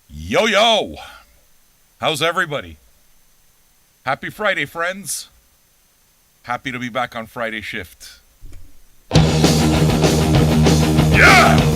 Yo, yo! How's everybody? Happy Friday, friends. Happy to be back on Friday shift. Yeah!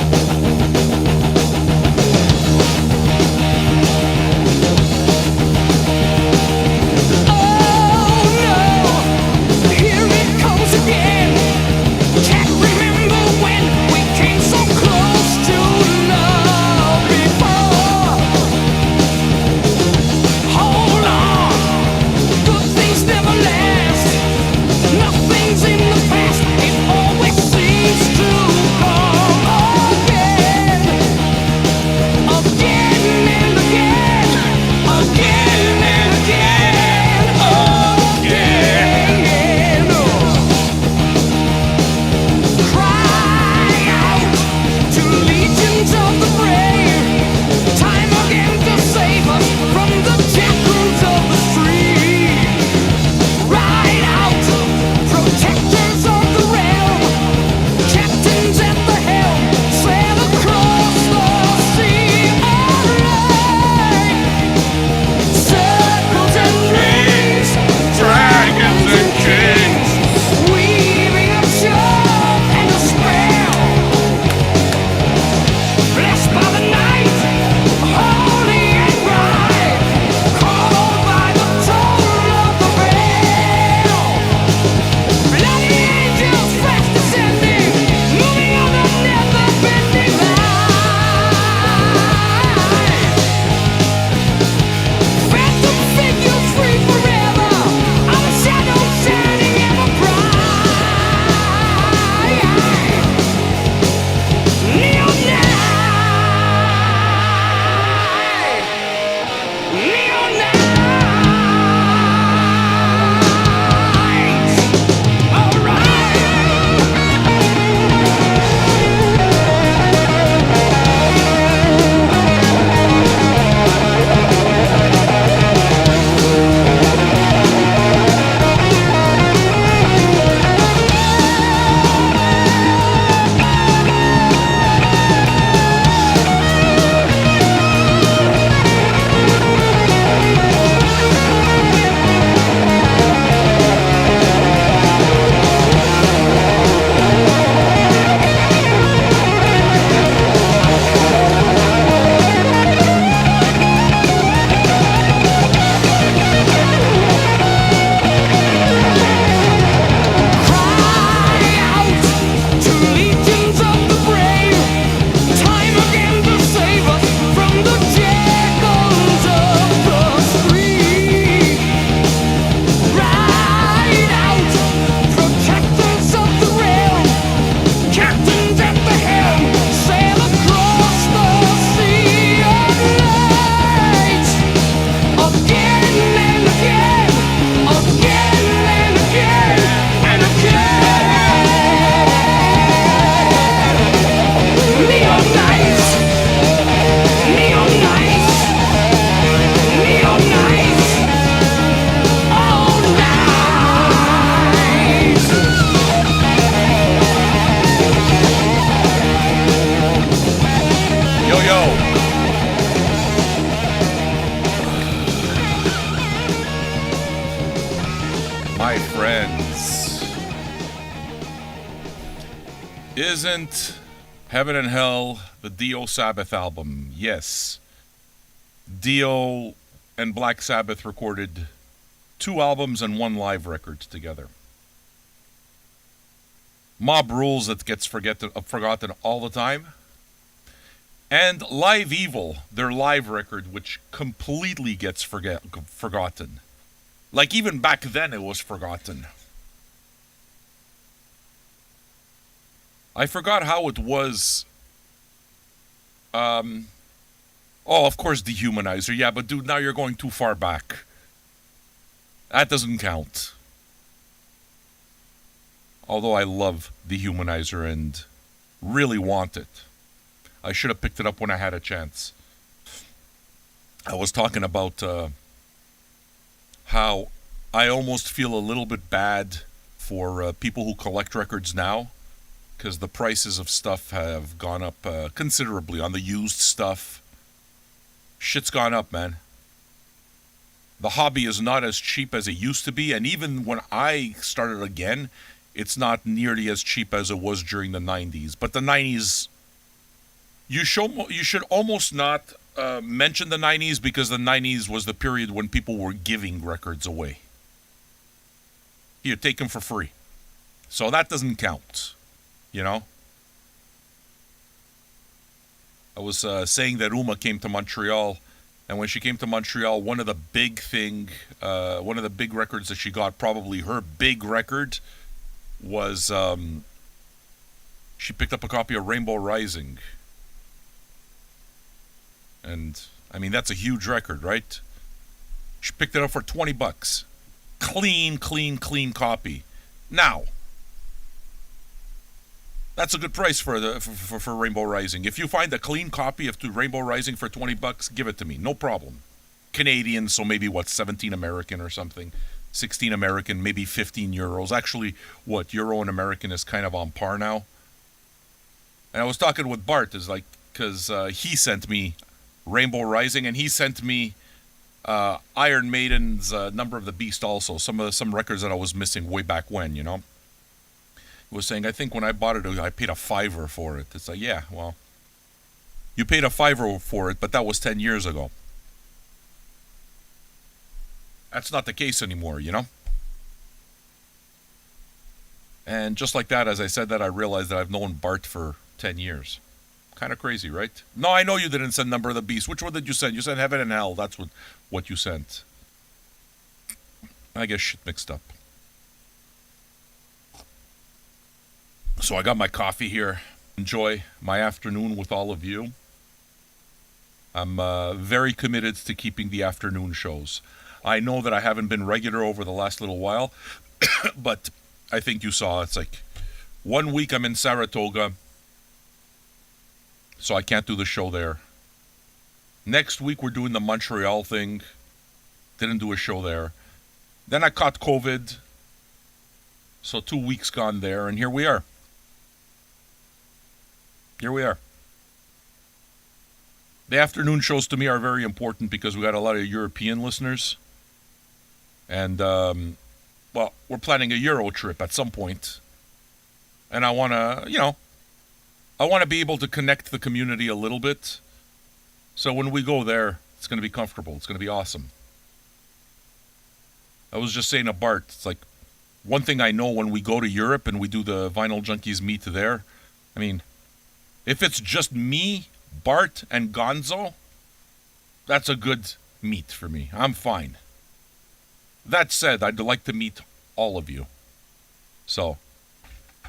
My friends, isn't Heaven and Hell the Dio Sabbath album? Yes. Dio and Black Sabbath recorded 2 albums and 1 live record together. Mob Rules that gets forgotten all the time. And Live Evil, their live record, which completely gets forgotten. Like even back then it was forgotten. I forgot how it was. Oh, of course, Dehumanizer. Yeah, but dude, now you're going too far back. That doesn't count. Although I love Dehumanizer and really want it. I should have picked it up when I had a chance. I was talking about how I almost feel a little bit bad for people who collect records now. because the prices of stuff have gone up considerably on the used stuff. Shit's gone up, man. The hobby is not as cheap as it used to be, and even when I started again, it's not nearly as cheap as it was during the 90s. But the 90s, you should almost not mention the 90s, because the 90s was the period when people were giving records away. You take them for free. So that doesn't count, you know? I was saying that Uma came to Montreal, and when she came to Montreal, one of the big records that she got, probably her big record, was she picked up a copy of Rainbow Rising. And, I mean, that's a huge record, right? She picked it up for $20. Clean copy. Now, that's a good price for Rainbow Rising. If you find a clean copy of Rainbow Rising for $20, give it to me. No problem. Canadian, so maybe 17 American or something. 16 American, maybe 15 euros. Actually, Euro and American is kind of on par now. And I was talking with Bart, because he sent me Rainbow Rising, and he sent me Iron Maiden's Number of the Beast also. Some records that I was missing way back when, you know. He was saying, I think when I bought it, I paid $5 for it. It's like, yeah, well, you paid $5 for it, but that was 10 years ago. That's not the case anymore, you know? And just like that, as I said that, I realized that I've known Bart for 10 years. Kind of crazy, right? No, I know you didn't send Number of the Beast. Which one did you send? You sent Heaven and Hell. That's what you sent. I get shit mixed up. So I got my coffee here. Enjoy my afternoon with all of you. I'm very committed to keeping the afternoon shows. I know that I haven't been regular over the last little while, but I think you saw it's like 1 week I'm in Saratoga, so I can't do the show there. Next week we're doing the Montreal thing. Didn't do a show there. Then I caught COVID, so 2 weeks gone there, and here we are. Here we are. The afternoon shows to me are very important because we got a lot of European listeners. And, well, we're planning a Euro trip at some point. And I want to be able to connect the community a little bit. So when we go there, it's going to be comfortable. It's going to be awesome. I was just saying to Bart, it's like, one thing I know when we go to Europe and we do the Vinyl Junkies meet there, I mean, if it's just me, Bart, and Gonzo, that's a good meet for me. I'm fine. That said, I'd like to meet all of you. So,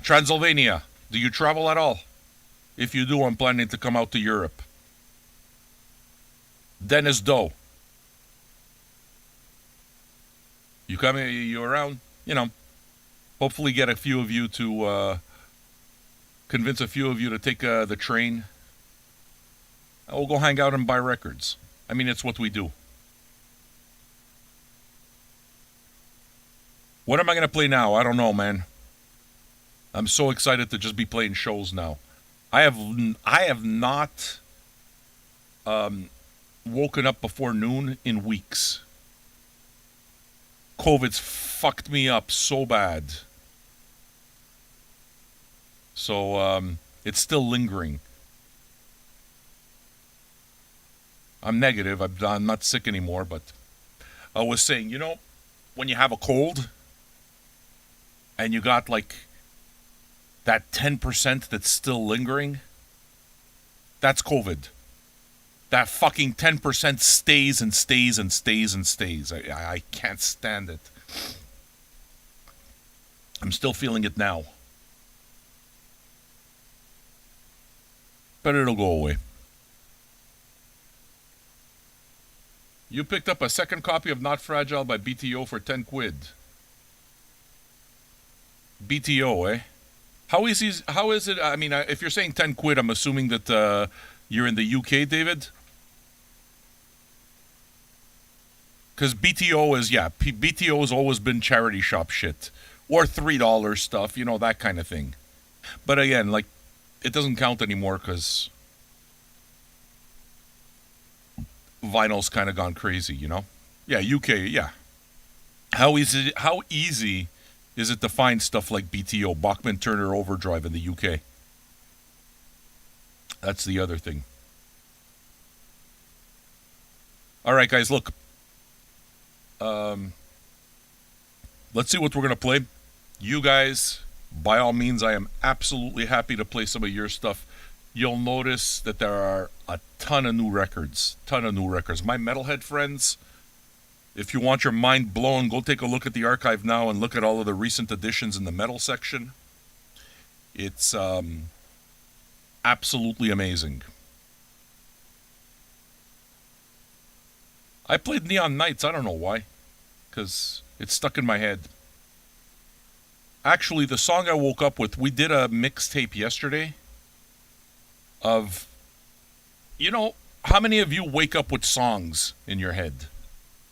Transylvania, do you travel at all? If you do, I'm planning to come out to Europe. Dennis Doe. You coming? You around? You know, hopefully get a few of you to convince a few of you to take the train. We'll go hang out and buy records. I mean, it's what we do. What am I going to play now? I don't know, man. I'm so excited to just be playing shows now. I have not woken up before noon in weeks. COVID's fucked me up so bad. So it's still lingering. I'm negative. I'm not sick anymore, but I was saying, you know, when you have a cold and you got like that 10% that's still lingering, that's COVID. That fucking 10% stays and stays and stays and stays. I can't stand it. I'm still feeling it now. But it'll go away. You picked up a second copy of Not Fragile by BTO for 10 quid. BTO, eh? How is it? I mean, if you're saying 10 quid, I'm assuming that you're in the UK, David? Because BTO is, BTO has always been charity shop shit. Or $3 stuff, you know, that kind of thing. But again, like, it doesn't count anymore because vinyl's kind of gone crazy, you know? Yeah, UK, yeah. How easy is it to find stuff like BTO, Bachman Turner Overdrive in the UK? That's the other thing. All right, guys, look. Um, let's see what we're going to play. You guys, by all means, I am absolutely happy to play some of your stuff. You'll notice that there are a ton of new records. My metalhead friends, if you want your mind blown, go take a look at the archive now and look at all of the recent additions in the metal section. It's absolutely amazing. I played Neon Nights, I don't know why, because it's stuck in my head. Actually, the song I woke up with, we did a mixtape yesterday of, how many of you wake up with songs in your head?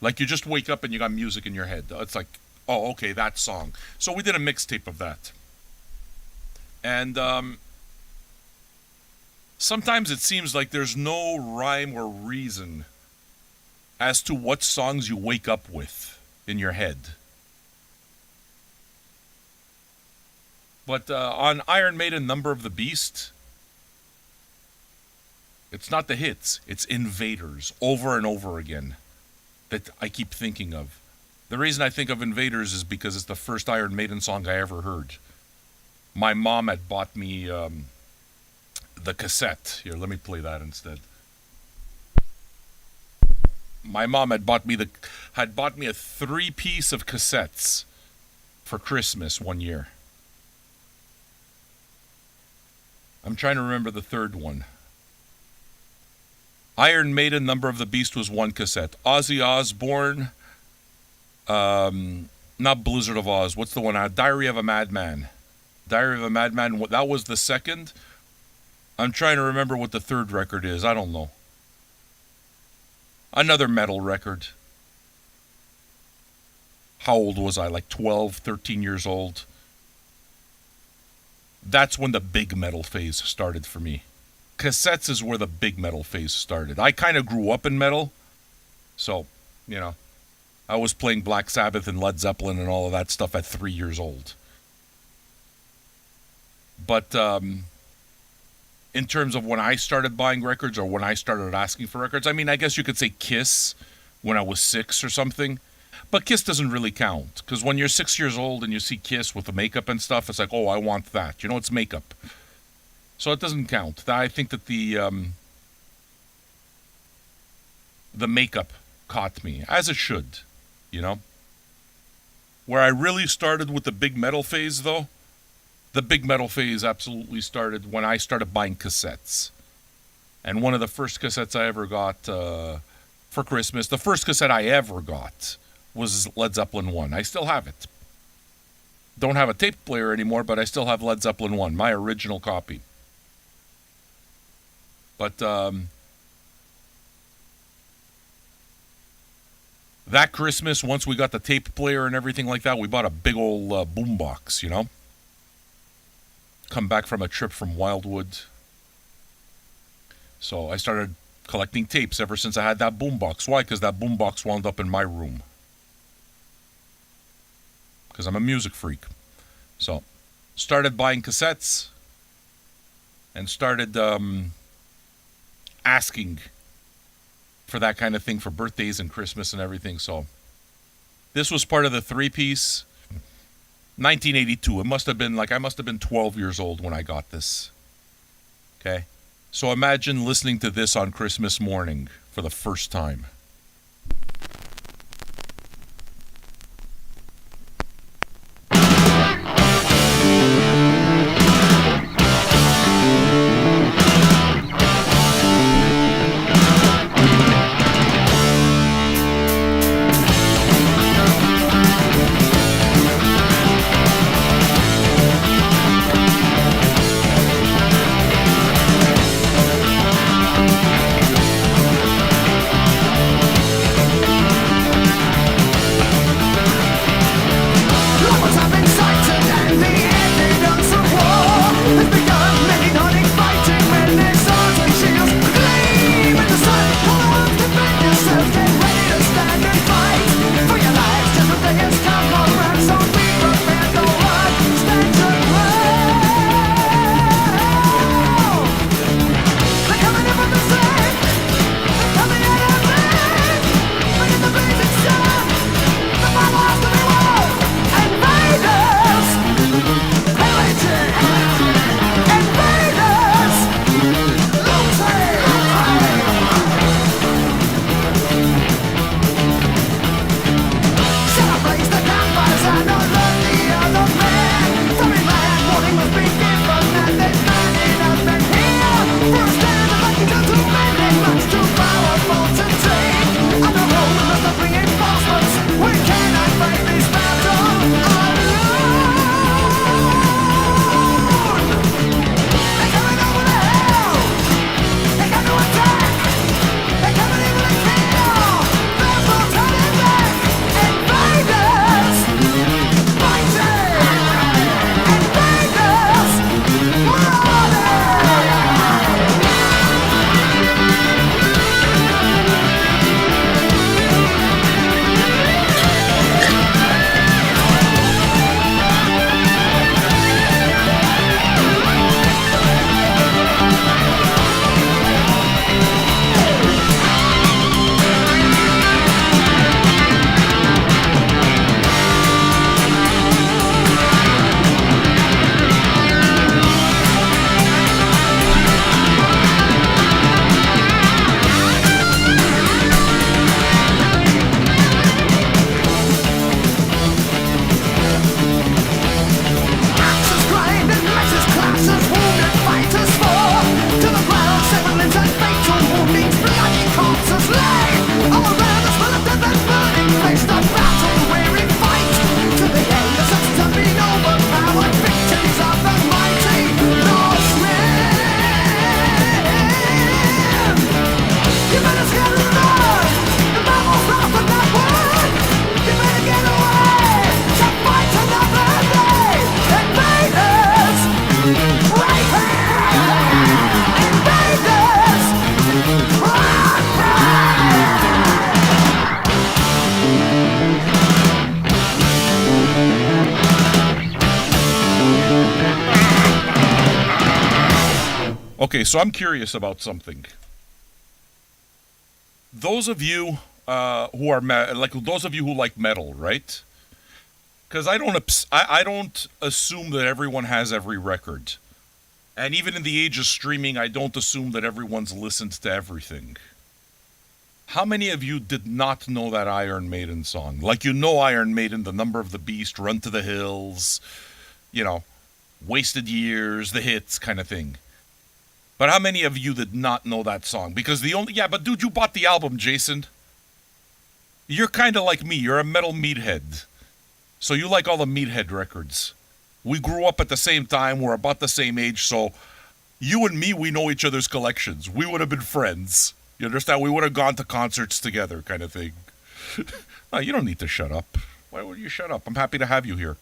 Like you just wake up and you got music in your head. It's like, oh, okay, that song. So we did a mixtape of that. And sometimes it seems like there's no rhyme or reason as to what songs you wake up with in your head. But on Iron Maiden, Number of the Beast, it's not the hits, it's Invaders, over and over again, that I keep thinking of. The reason I think of Invaders is because it's the first Iron Maiden song I ever heard. My mom had bought me the cassette. Here, let me play that instead. My mom had bought me a 3-piece of cassettes for Christmas one year. I'm trying to remember the third one. Iron Maiden, Number of the Beast was one cassette. Ozzy Osbourne, not Blizzard of Oz. What's the one? Diary of a Madman. Diary of a Madman, that was the second. I'm trying to remember what the third record is. I don't know. Another metal record. How old was I? Like 12, 13 years old. That's when the big metal phase started for me. Cassettes is where the big metal phase started. I kind of grew up in metal. So, I was playing Black Sabbath and Led Zeppelin and all of that stuff at 3 years old. But in terms of when I started buying records or when I started asking for records, I mean, I guess you could say Kiss when I was 6 or something. But Kiss doesn't really count, because when you're 6 years old and you see Kiss with the makeup and stuff, it's like, oh, I want that. It's makeup. So it doesn't count. I think that the makeup caught me, as it should, Where I really started with the big metal phase, though, the big metal phase absolutely started when I started buying cassettes. And one of the first cassettes I ever got for Christmas, the first cassette I ever got was Led Zeppelin 1. I still have it. Don't have a tape player anymore, but I still have Led Zeppelin 1, my original copy. But that Christmas, once we got the tape player and everything like that, we bought a big old boombox, Come back from a trip from Wildwood. So I started collecting tapes ever since I had that boombox. Why? Because that boombox wound up in my room. Because I'm a music freak. So, started buying cassettes and started asking for that kind of thing for birthdays and Christmas and everything. So, this was part of the 3-piece. 1982. I must have been 12 years old when I got this. Okay? So imagine listening to this on Christmas morning for the first time. Okay, so I'm curious about something. Those of you who are like those of you who like metal, right? Because I don't assume that everyone has every record, and even in the age of streaming, I don't assume that everyone's listened to everything. How many of you did not know that Iron Maiden song? Like, you know Iron Maiden, The Number of the Beast, Run to the Hills, you know, Wasted Years, the hits kind of thing. But how many of you did not know that song? Because yeah, but dude, you bought the album, Jason. You're kind of like me. You're a metal meathead. So you like all the meathead records. We grew up at the same time. We're about the same age. So you and me, we know each other's collections. We would have been friends. You understand? We would have gone to concerts together, kind of thing. No, you don't need to shut up. Why would you shut up? I'm happy to have you here.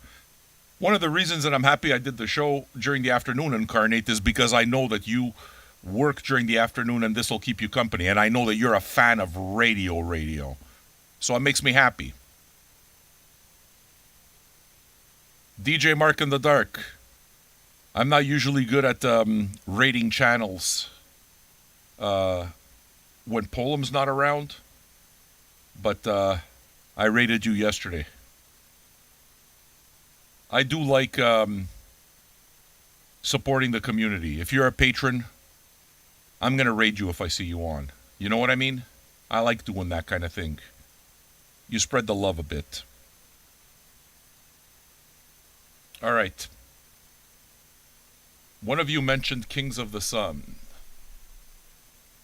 One of the reasons that I'm happy I did the show during the afternoon, Incarnate, is because I know that you work during the afternoon and this will keep you company. And I know that you're a fan of radio. So it makes me happy. DJ Mark in the Dark. I'm not usually good at rating channels when Polem's not around, but I rated you yesterday. I do like supporting the community. If you're a patron, I'm going to raid you if I see you on. You know what I mean? I like doing that kind of thing. You spread the love a bit. All right. One of you mentioned Kings of the Sun.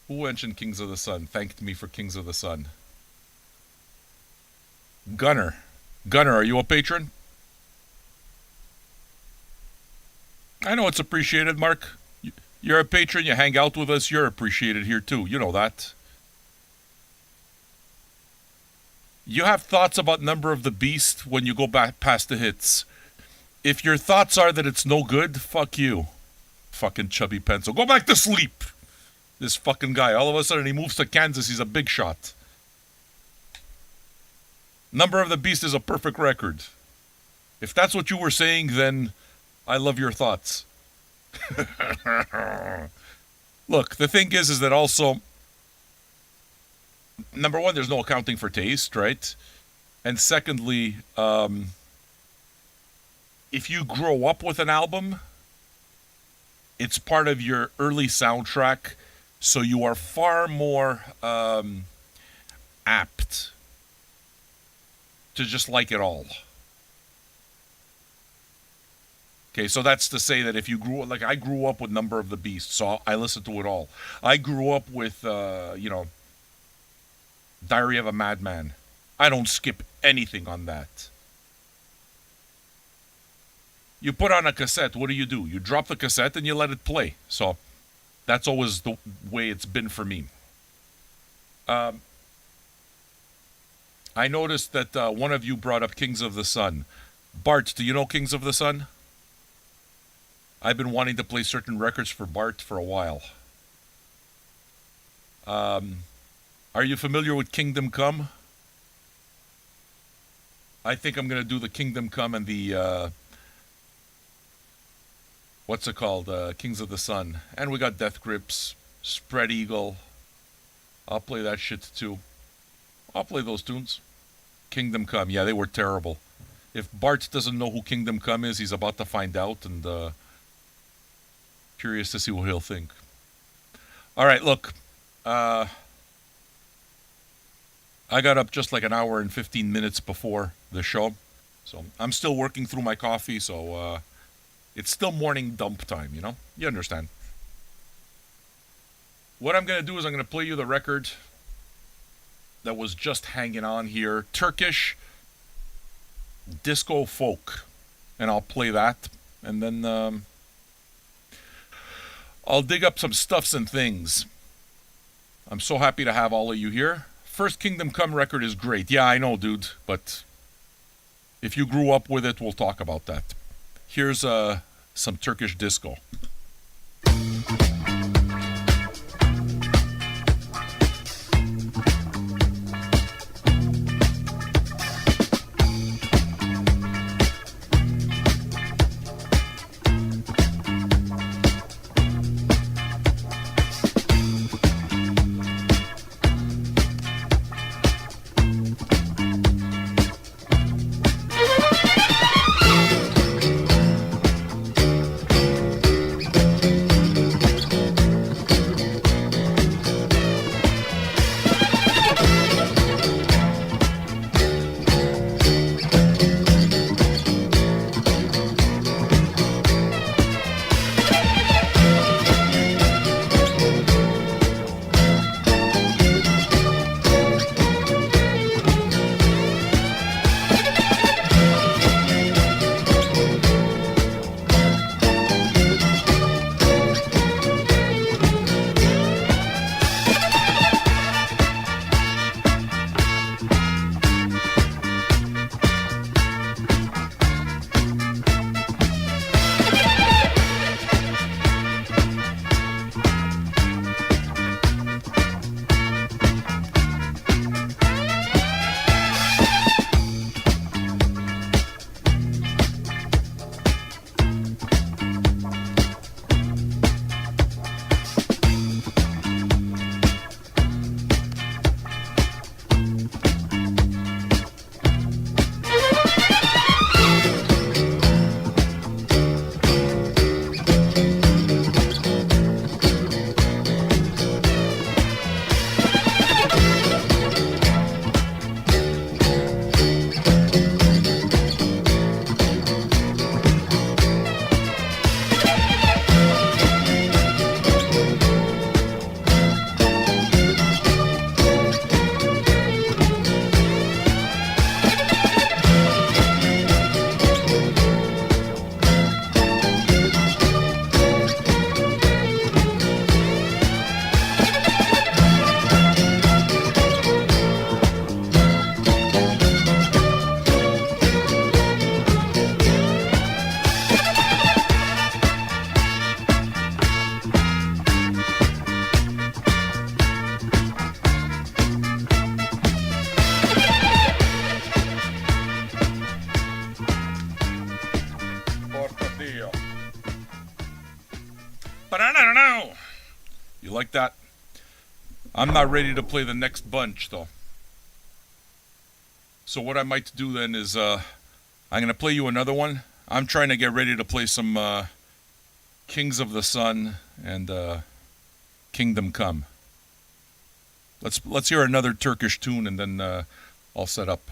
Who mentioned Kings of the Sun? Thanked me for Kings of the Sun. Gunner. Gunner, are you a patron? I know it's appreciated, Mark. You're a patron, you hang out with us, you're appreciated here too. You know that. You have thoughts about Number of the Beast when you go back past the hits. If your thoughts are that it's no good, fuck you. Fucking chubby pencil. Go back to sleep. This fucking guy. All of a sudden he moves to Kansas, he's a big shot. Number of the Beast is a perfect record. If that's what you were saying, then I love your thoughts. Look, the thing is that also, number one, there's no accounting for taste, right? And secondly, if you grow up with an album, it's part of your early soundtrack, so you are far more apt to just like it all. Okay, so that's to say that if you grew up, like I grew up with Number of the Beast, so I listened to it all. I grew up with, Diary of a Madman. I don't skip anything on that. You put on a cassette, what do? You drop the cassette and you let it play. So that's always the way it's been for me. I noticed that one of you brought up Kings of the Sun. Bart, do you know Kings of the Sun? I've been wanting to play certain records for Bart for a while. Are you familiar with Kingdom Come? I think I'm going to do the Kingdom Come and the, what's it called? Kings of the Sun. And we got Death Grips, Spread Eagle. I'll play that shit too. I'll play those tunes. Kingdom Come, yeah, they were terrible. If Bart doesn't know who Kingdom Come is, he's about to find out, and curious to see what he'll think. All right, look. I got up just like an hour and 15 minutes before the show. So I'm still working through my coffee, so it's still morning dump time, you know? You understand. What I'm going to do is I'm going to play you the record that was just hanging on here. Turkish disco folk. And I'll play that. And then I'll dig up some stuffs and things. I'm so happy to have all of you here. First Kingdom Come record is great. Yeah, I know, dude. But if you grew up with it, we'll talk about that. Here's some Turkish disco. No. You like that? I'm not ready to play the next bunch, though. So what I might do then is I'm going to play you another one. I'm trying to get ready to play some Kings of the Sun and Kingdom Come. Let's hear another Turkish tune and then I'll set up.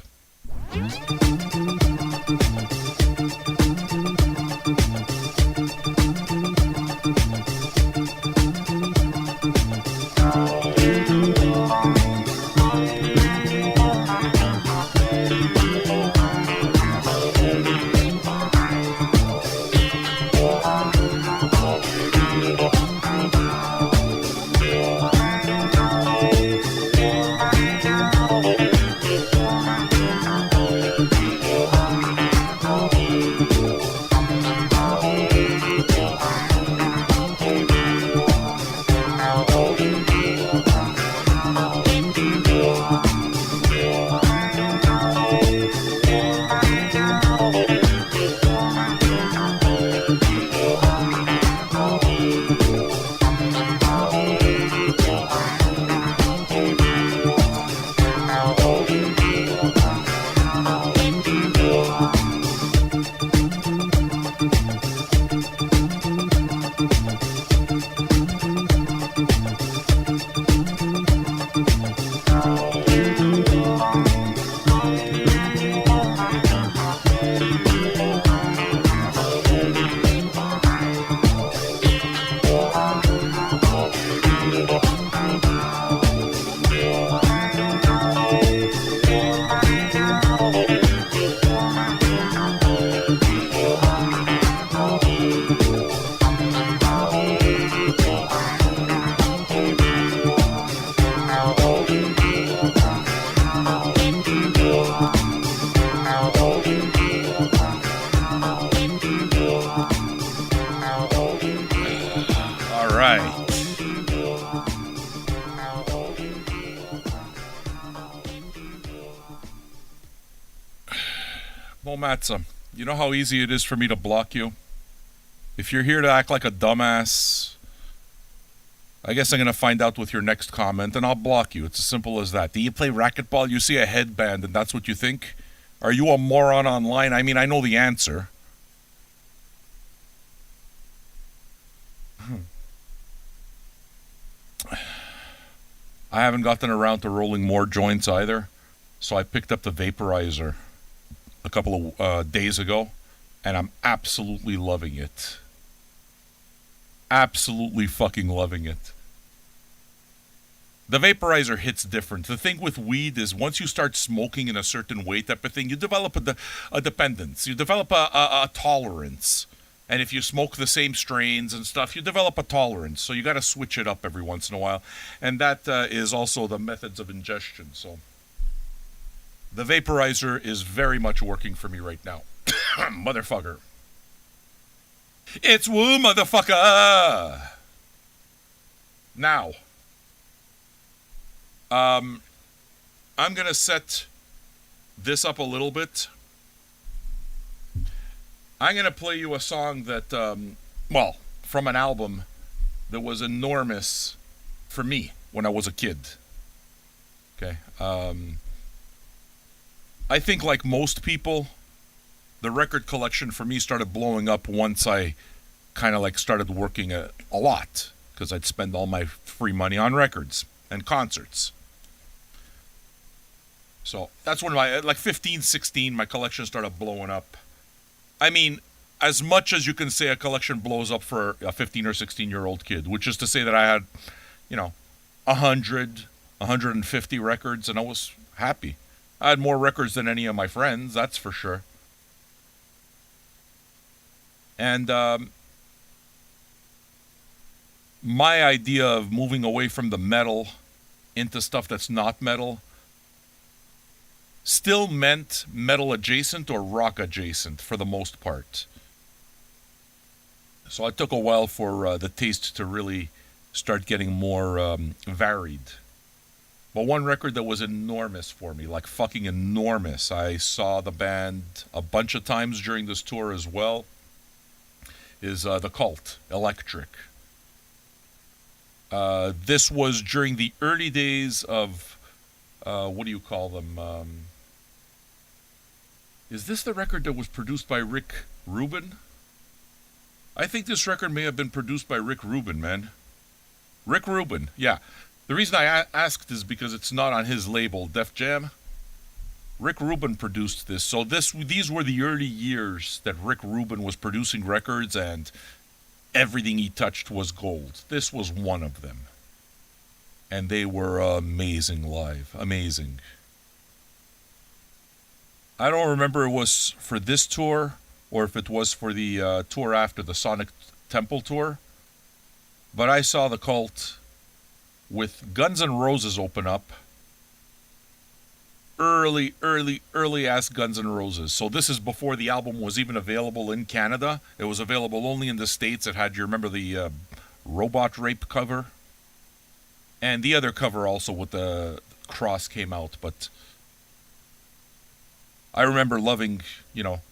Matza, you know how easy it is for me to block you? If you're here to act like a dumbass, I guess I'm going to find out with your next comment and I'll block you. It's as simple as that. Do you play racquetball? You see a headband and that's what you think? Are you a moron online? I mean, I know the answer. I haven't gotten around to rolling more joints either, so I picked up the vaporizer a couple of days ago, and I'm absolutely loving it. Absolutely fucking loving it. The vaporizer hits different. The thing with weed is once you start smoking in a certain way type of thing, you develop a dependence. You develop a tolerance. And if you smoke the same strains and stuff, you develop a tolerance. So you got to switch it up every once in a while. And that is also the methods of ingestion. So the vaporizer is very much working for me right now. Motherfucker. It's woo, motherfucker. Now, I'm going to set this up a little bit. I'm going to play you a song that, from an album that was enormous for me when I was a kid. Okay. I think like most people, the record collection for me started blowing up once I kind of like started working a lot because I'd spend all my free money on records and concerts. So that's when like 15, 16, my collection started blowing up. I mean, as much as you can say a collection blows up for a 15 or 16-year-old kid, which is to say that I had, 100, 150 records, and I was happy. I had more records than any of my friends, that's for sure. And my idea of moving away from the metal into stuff that's not metal still meant metal adjacent or rock adjacent for the most part. So it took a while for the taste to really start getting more varied. But one record that was enormous for me, like fucking enormous, I saw the band a bunch of times during this tour as well, is The Cult, Electric. This was during the early days of, what do you call them? Is this the record that was produced by Rick Rubin? I think this record may have been produced by Rick Rubin, man. Rick Rubin, yeah. The reason I asked is because it's not on his label, Def Jam. Rick Rubin produced this. So these were the early years that Rick Rubin was producing records, and everything he touched was gold. This was one of them. And they were amazing live. Amazing. I don't remember if it was for this tour or if it was for the tour after, the Sonic Temple tour. But I saw the Cult with Guns N' Roses open up. Early ass Guns N' Roses. So this is before the album was even available in Canada. It was available only in the States. It had, you remember the Robot Rape cover? And the other cover also with the cross came out. But I remember loving,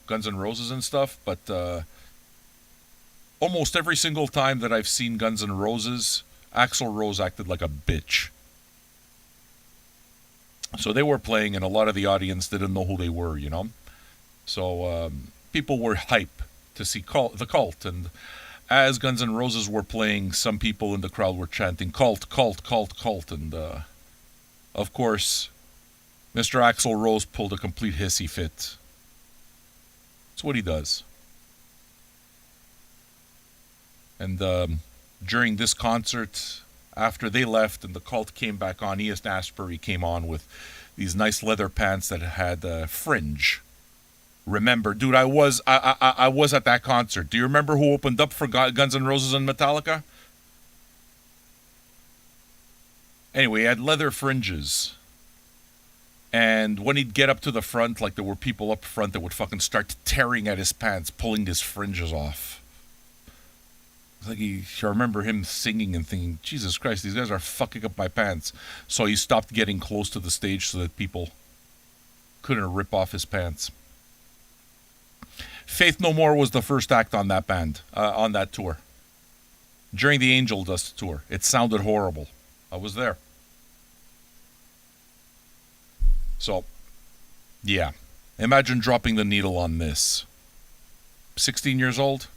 Guns N' Roses and stuff. But almost every single time that I've seen Guns N' Roses, Axl Rose acted like a bitch. So they were playing, and a lot of the audience didn't know who they were, So people were hype to see the Cult. And as Guns N' Roses were playing, some people in the crowd were chanting, Cult, Cult, Cult, Cult. And, of course, Mr. Axl Rose pulled a complete hissy fit. That's what he does. And during this concert, after they left and the Cult came back on, Ian Astbury came on with these nice leather pants that had fringe. Remember, dude, I was at that concert. Do you remember who opened up for Guns N' Roses and Metallica? Anyway, he had leather fringes. And when he'd get up to the front, like there were people up front that would fucking start tearing at his pants, pulling his fringes off. I remember him singing and thinking, Jesus Christ, these guys are fucking up my pants. So he stopped getting close to the stage so that people couldn't rip off his pants. Faith No More was the first act on that band, on that tour. During the Angel Dust tour. It sounded horrible. I was there. So, yeah. Imagine dropping the needle on this. 16 years old?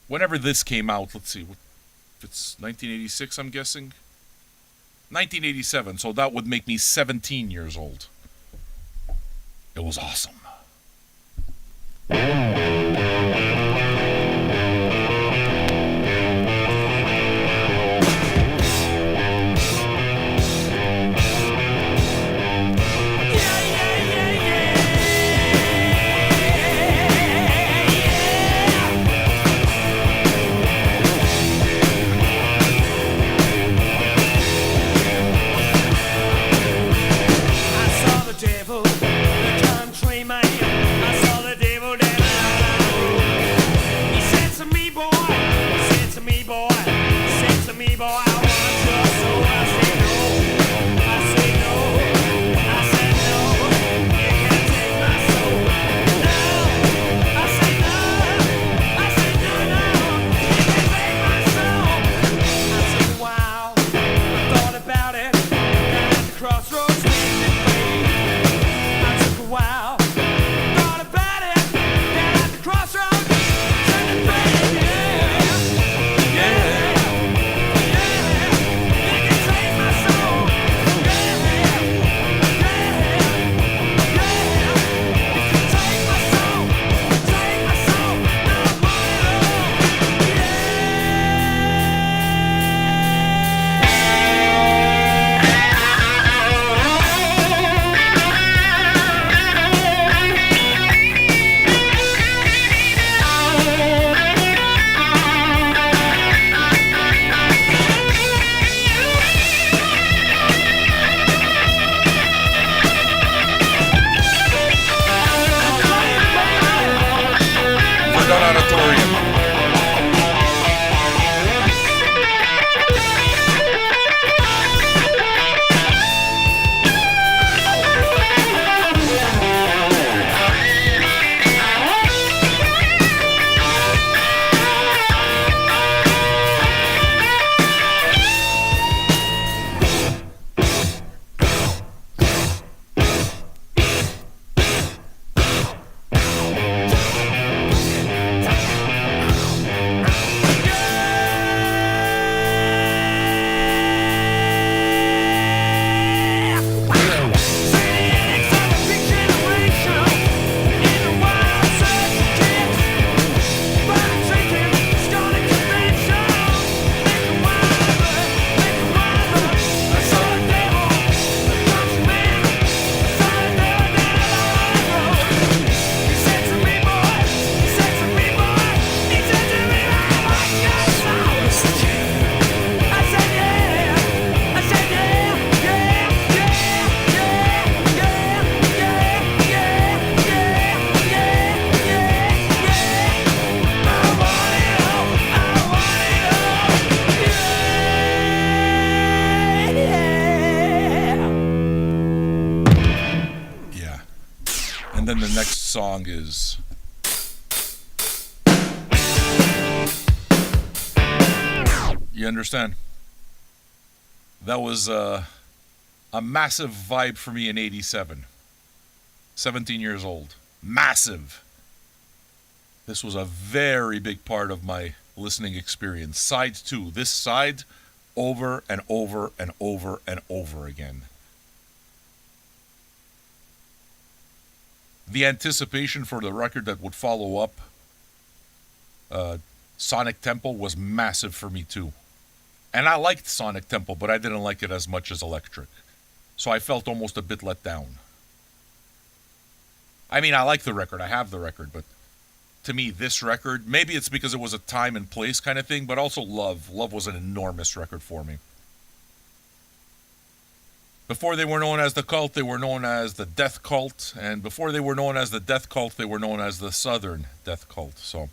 Whenever this came out, let's see, if it's 1986, I'm guessing? 1987, so that would make me 17 years old. It was awesome. then the next song is... You understand? That was a massive vibe for me in 87. 17 years old. Massive. This was a very big part of my listening experience. Side 2. This side, over and over and over and over again. The anticipation for the record that would follow up, Sonic Temple, was massive for me too. And I liked Sonic Temple, but I didn't like it as much as Electric. So I felt almost a bit let down. I mean, I like the record. I have the record, but to me, this record, maybe it's because it was a time and place kind of thing, but also Love. Love was an enormous record for me. Before they were known as the Cult, they were known as the Death Cult. And before they were known as the Death Cult, they were known as the Southern Death Cult. So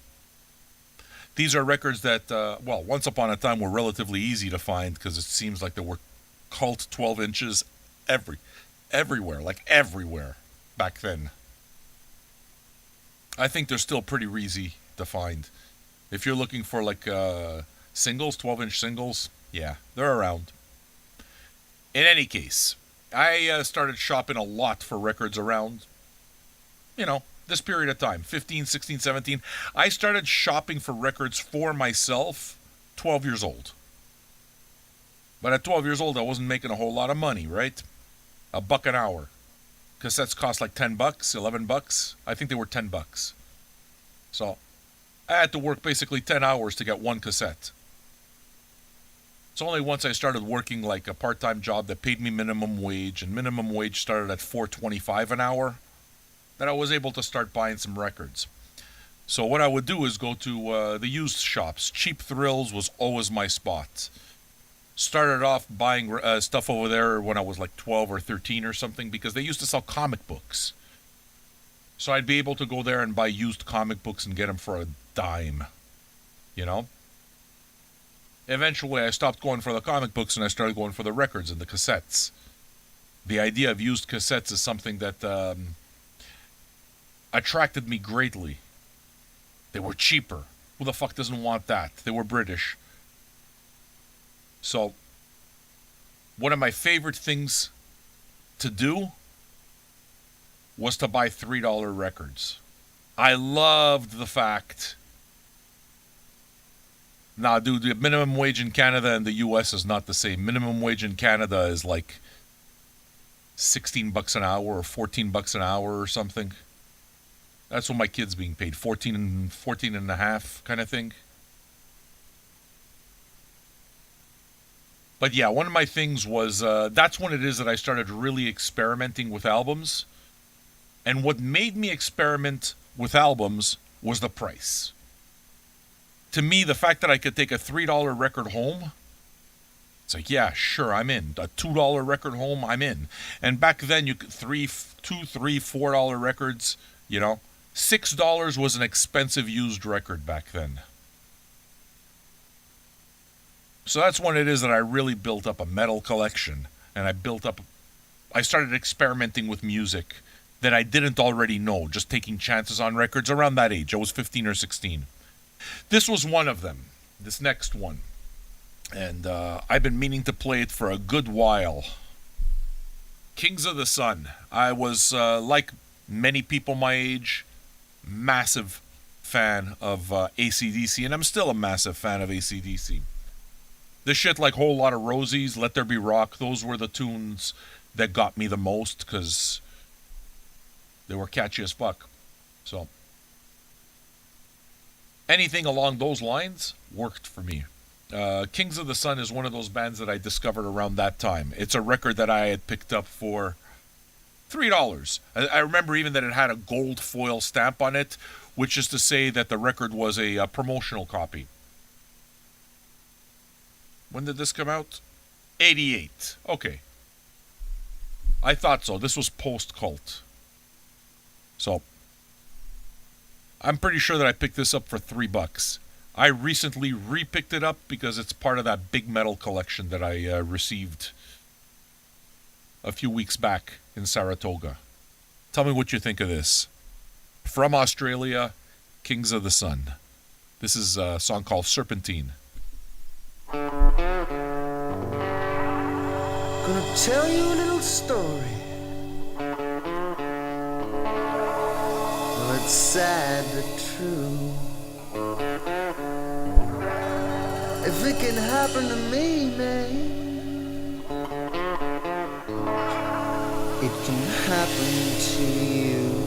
these are records that, once upon a time were relatively easy to find because it seems like there were Cult 12 inches everywhere, like everywhere back then. I think they're still pretty easy to find. If you're looking for like singles, 12-inch singles, yeah, they're around. In any case, I started shopping a lot for records around, this period of time, 15, 16, 17. I started shopping for records for myself 12 years old. But at 12 years old, I wasn't making a whole lot of money, right? $1 an hour. Cassettes cost like $10, $11. I think they were $10. So I had to work basically 10 hours to get one cassette. It's only once I started working like a part-time job that paid me minimum wage, and minimum wage started at $4.25 an hour, that I was able to start buying some records. So what I would do is go to the used shops. Cheap Thrills was always my spot. Started off buying stuff over there when I was like 12 or 13 or something, because they used to sell comic books. So I'd be able to go there and buy used comic books and get them for a dime. Eventually I stopped going for the comic books and I started going for the records and the cassettes. The idea of used cassettes is something that attracted me greatly. They were cheaper. Who the fuck doesn't want that? They were British. So, one of my favorite things to do was to buy $3 records. I loved the fact... Nah, dude, the minimum wage in Canada and the US is not the same. Minimum wage in Canada is like $16 an hour or $14 an hour or something. That's what my kid's being paid, 14 and a half kind of thing. But yeah, one of my things was, that's when it is that I started really experimenting with albums. And what made me experiment with albums was the price. To me, the fact that I could take a $3 record home, it's like, yeah, sure, I'm in. A $2 record home, I'm in. And back then, you could $2, $3, $4 records, $6 was an expensive used record back then. So that's when it is that I really built up a metal collection. And I started experimenting with music that I didn't already know, just taking chances on records around that age. I was 15 or 16. This was one of them, this next one. And I've been meaning to play it for a good while. Kings of the Sun. I was, like many people my age, massive fan of AC/DC, and I'm still a massive fan of AC/DC. This shit like Whole Lot of Rosies, Let There Be Rock, those were the tunes that got me the most, because they were catchy as fuck. So... anything along those lines worked for me. Kings of the Sun is one of those bands that I discovered around that time. It's a record that I had picked up for $3. I remember even that it had a gold foil stamp on it, which is to say that the record was a promotional copy. When did this come out? 88. Okay. I thought so. This was post-Cult. So... I'm pretty sure that I picked this up for $3. I recently re-picked it up because it's part of that big metal collection that I received a few weeks back in Saratoga. Tell me what you think of this. From Australia, Kings of the Sun. This is a song called Serpentine. Gonna tell you a little story. Well, it's sad but true. If it can happen to me, man, it can happen to you.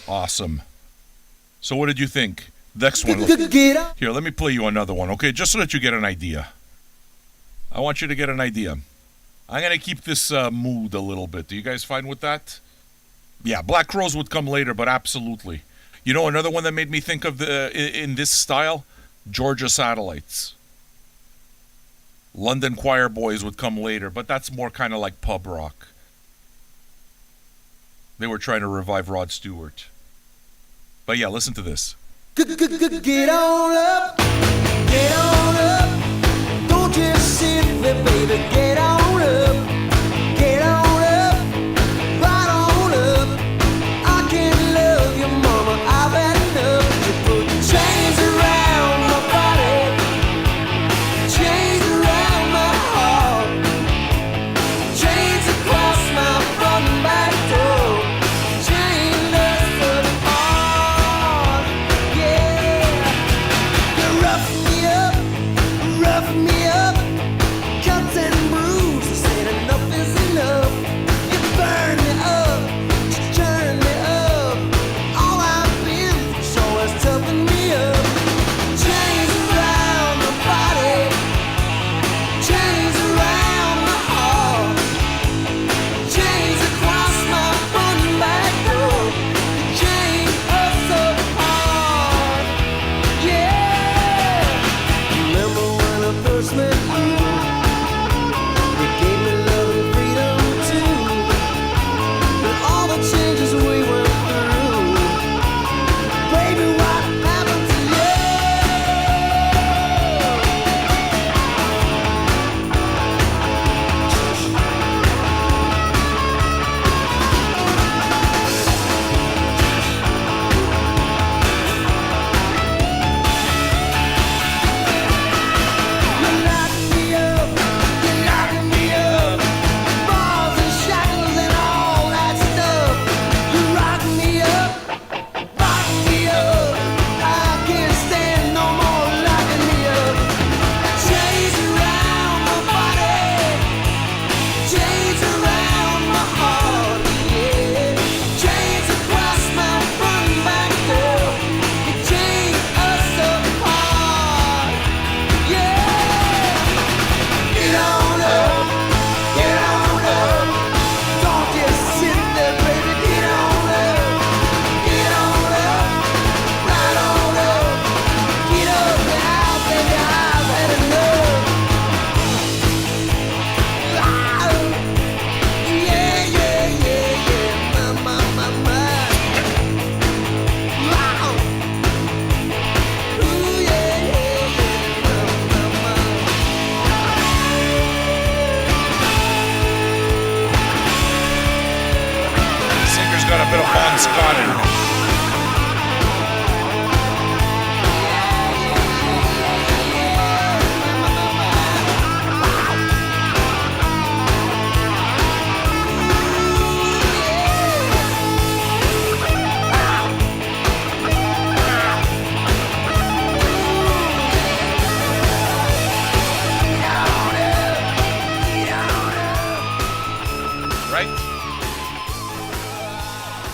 Awesome. So what did you think? Next one. Here, let me play you another one, okay? Just so that you get an idea. I want you to get an idea. I'm going to keep this mood a little bit. Do you guys fine with that? Yeah, Black Crowes would come later, but absolutely. You know another one that made me think of in this style? Georgia Satellites. London Choir Boys would come later, but that's more kind of like pub rock. They were trying to revive Rod Stewart. But yeah, listen to this. Get on up, get on up. Don't just sit there, baby, get on up. Get on up, right on up. I can't love you, mama, I've had enough. You put chains around my body, chains around my heart, chains across my front and back door. Chained us apart, yeah. You rough me up, cuts and bruises. It's got it in it.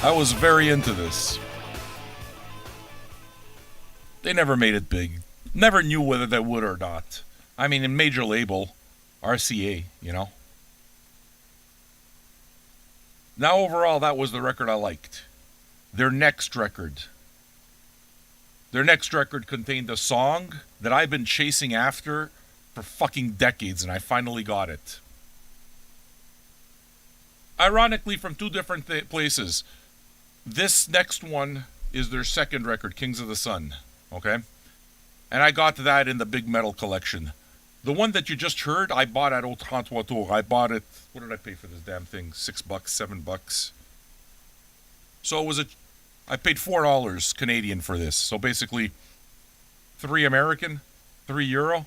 I was very into this. They never made it big. Never knew whether they would or not. I mean, in major label, RCA, you know. Now, overall, that was the record I liked. Their next record contained a song that I've been chasing after for fucking decades, and I finally got it. Ironically, from two different places. This next one is their second record, Kings of the Sun, okay? And I got that in the Big Metal collection. The one that you just heard, I bought at Old Tour. I bought it, what did I pay for this damn thing? $6, $7. So it was I paid $4 Canadian for this. So basically, $3 American, €3.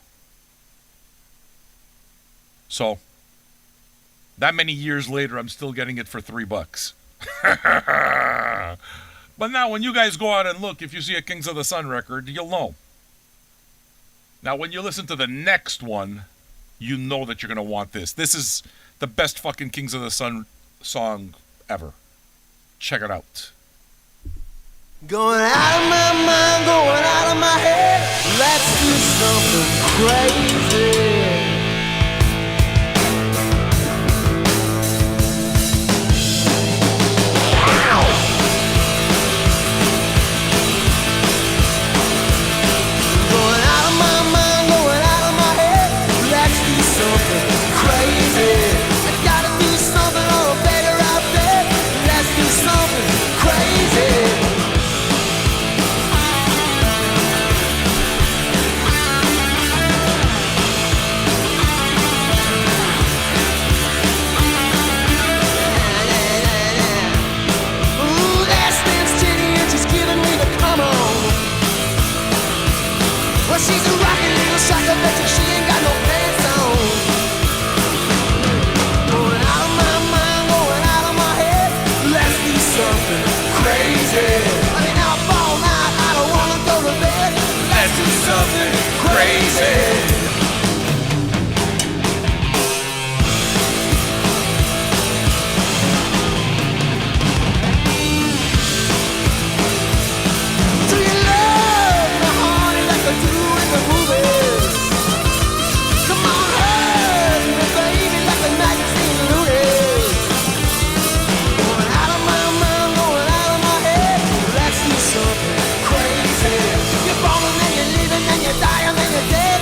So, that many years later, I'm still getting it for $3. But now when you guys go out and look, if you see a Kings of the Sun record, you'll know. Now when you listen to the next one, you know that you're going to want this. This is the best fucking Kings of the Sun song ever. Check it out. Going out of my mind, going out of my head. Let's do something crazy. You're born and then you're leaving, then you're dying, then you're dead.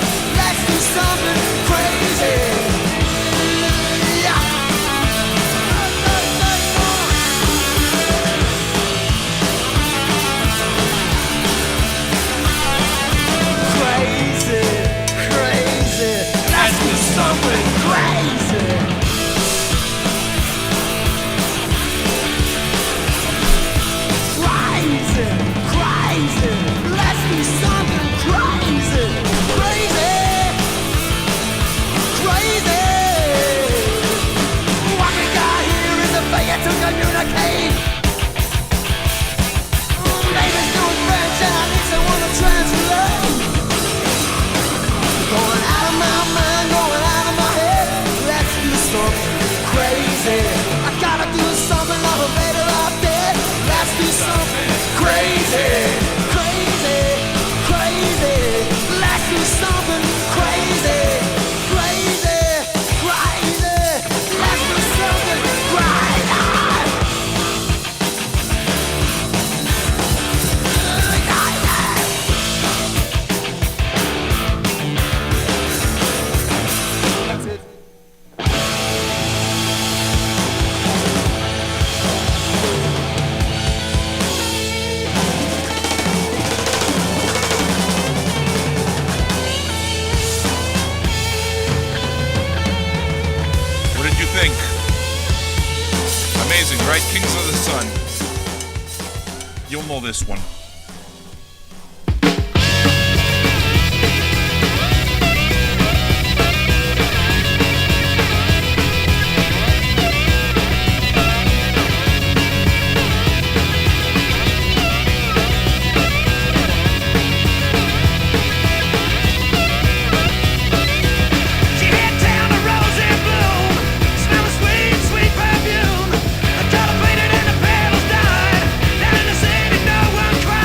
You'll know this one. Sweet perfume, I got a faded and the petals died. Down in the city, no one cried.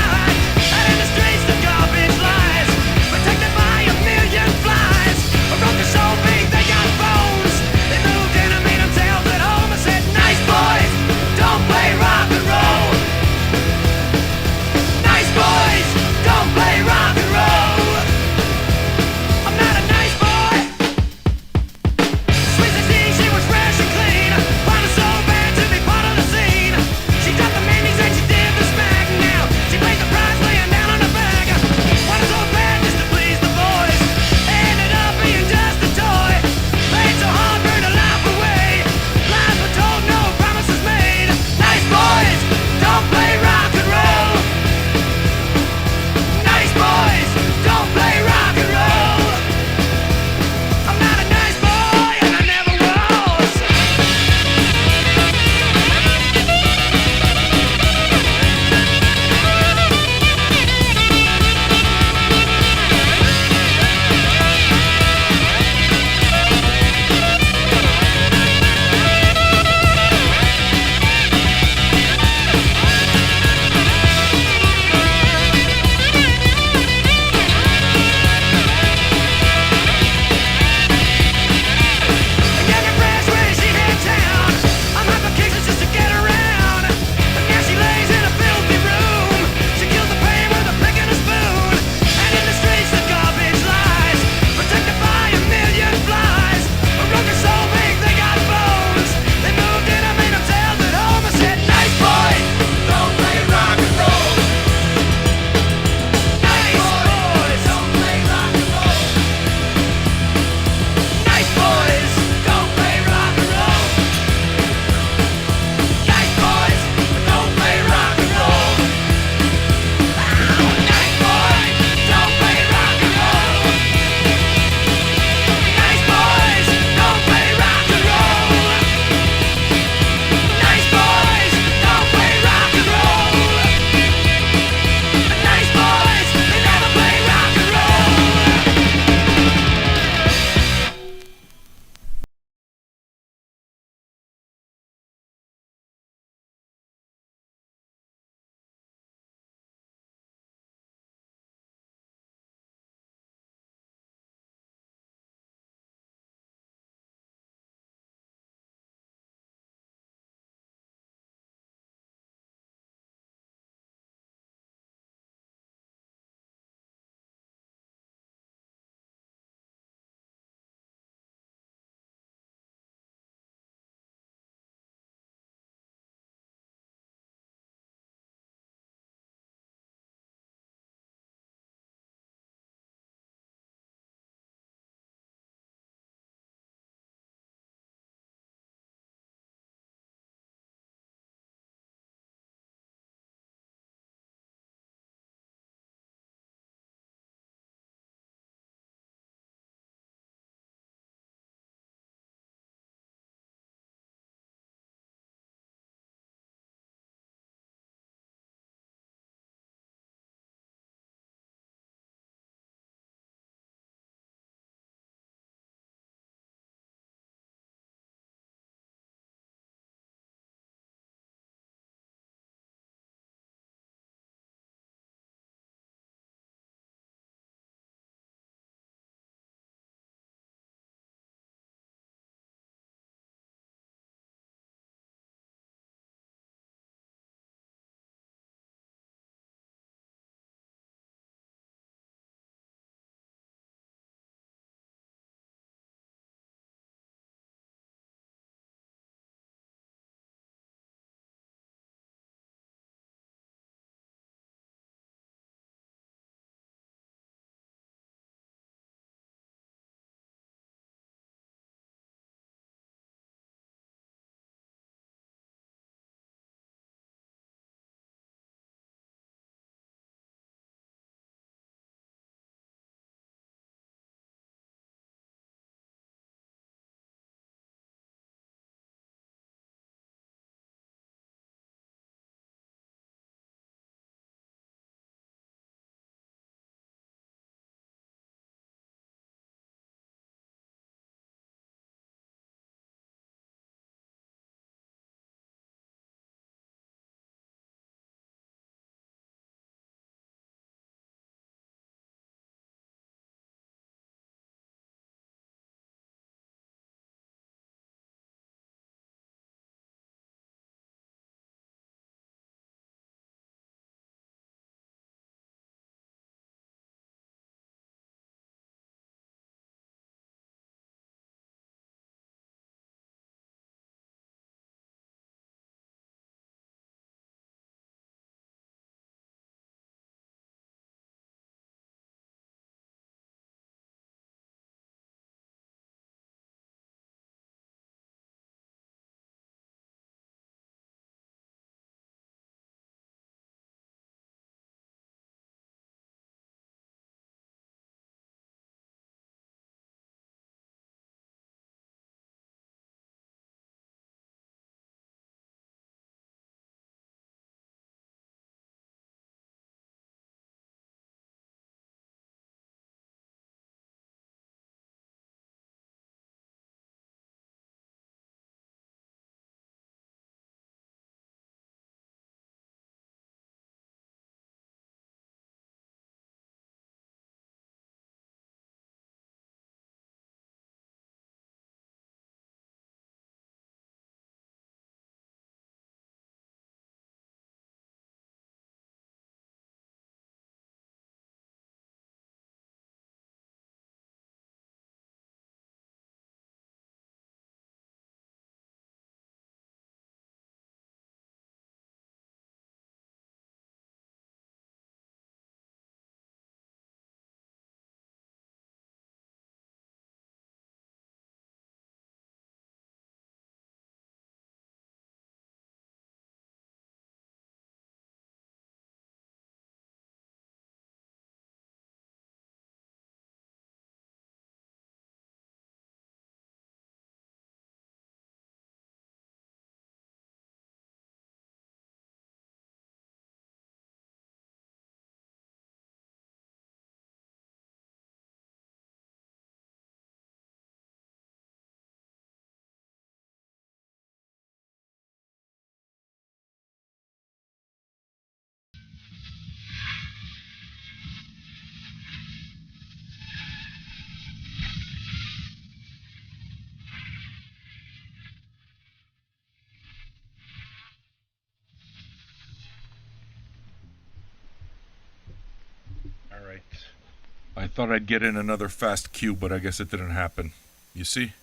thought I'd get in another fast queue, but I guess it didn't happen. You see?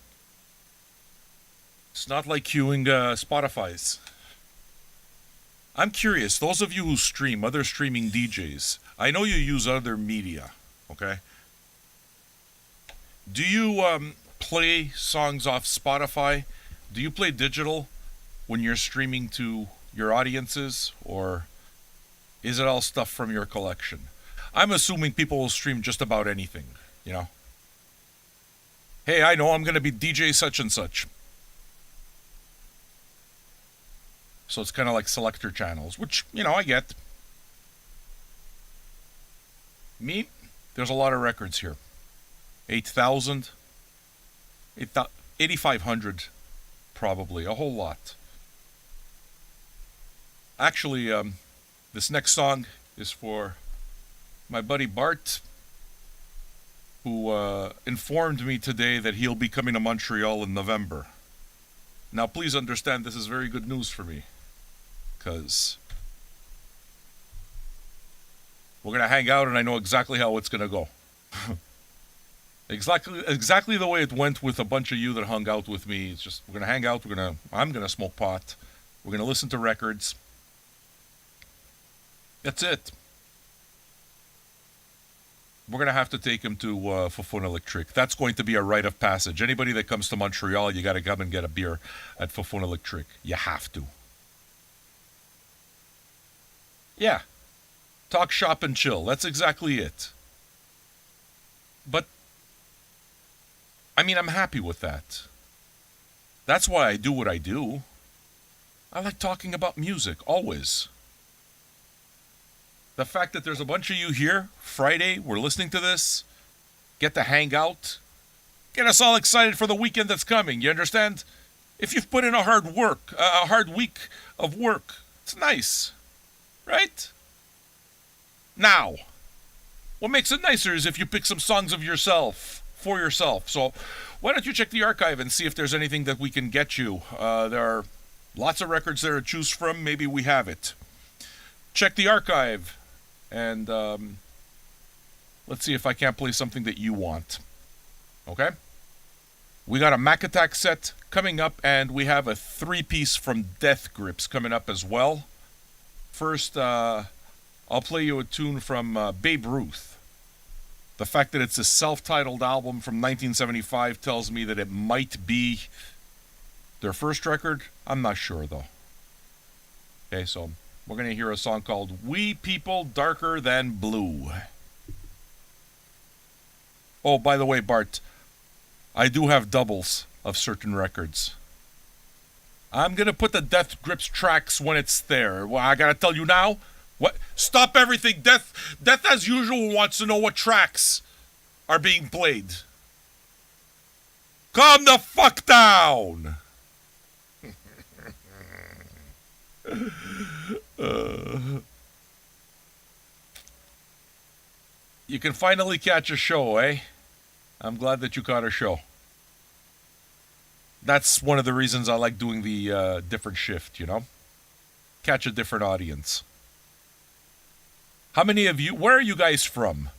It's not like queuing Spotify's. I'm curious, those of you who stream, other streaming DJs, I know you use other media, okay? Do you play songs off Spotify? Do you play digital when you're streaming to your audiences, or is it all stuff from your collection? I'm assuming people will stream just about anything, you know? Hey, I know I'm going to be DJ such and such. So it's kind of like selector channels, which, you know, I get. Me, there's a lot of records here. 8,000, 8,500, probably, a whole lot. Actually, this next song is for my buddy Bart, who informed me today that he'll be coming to Montreal in November. Now, please understand, this is very good news for me, because we're going to hang out and I know exactly how it's going to go. Exactly the way it went with a bunch of you that hung out with me. It's just, we're going to hang out, I'm going to smoke pot, we're going to listen to records. That's it. We're going to have to take him to Fofun Electric. That's going to be a rite of passage. Anybody that comes to Montreal, you got to come and get a beer at Fofun Electric. You have to. Yeah. Talk, shop, and chill. That's exactly it. But, I mean, I'm happy with that. That's why I do what I do. I like talking about music, always. The fact that there's a bunch of you here, Friday, we're listening to this, get to hang out, get us all excited for the weekend that's coming, you understand? If you've put in a hard week of work, it's nice, right? Now, what makes it nicer is if you pick some songs of yourself, for yourself. So why don't you check the archive and see if there's anything that we can get you. There are lots of records there to choose from. Maybe we have it. Check the archive. And let's see if I can't play something that you want. Okay? We got a Mac Attack set coming up, and we have a 3-piece from Death Grips coming up as well. First, I'll play you a tune from Babe Ruth. The fact that it's a self-titled album from 1975 tells me that it might be their first record. I'm not sure, though. Okay, so we're going to hear a song called We People Darker Than Blue. Oh, by the way, Bart, I do have doubles of certain records. I'm going to put the Death Grips tracks when it's there. Well, I got to tell you now. What? Stop everything. Death as usual wants to know what tracks are being played. Calm the fuck down. You can finally catch a show, eh? I'm glad that you caught a show. That's one of the reasons I like doing the different shift, you know? Catch a different audience. How many of you, where are you guys from?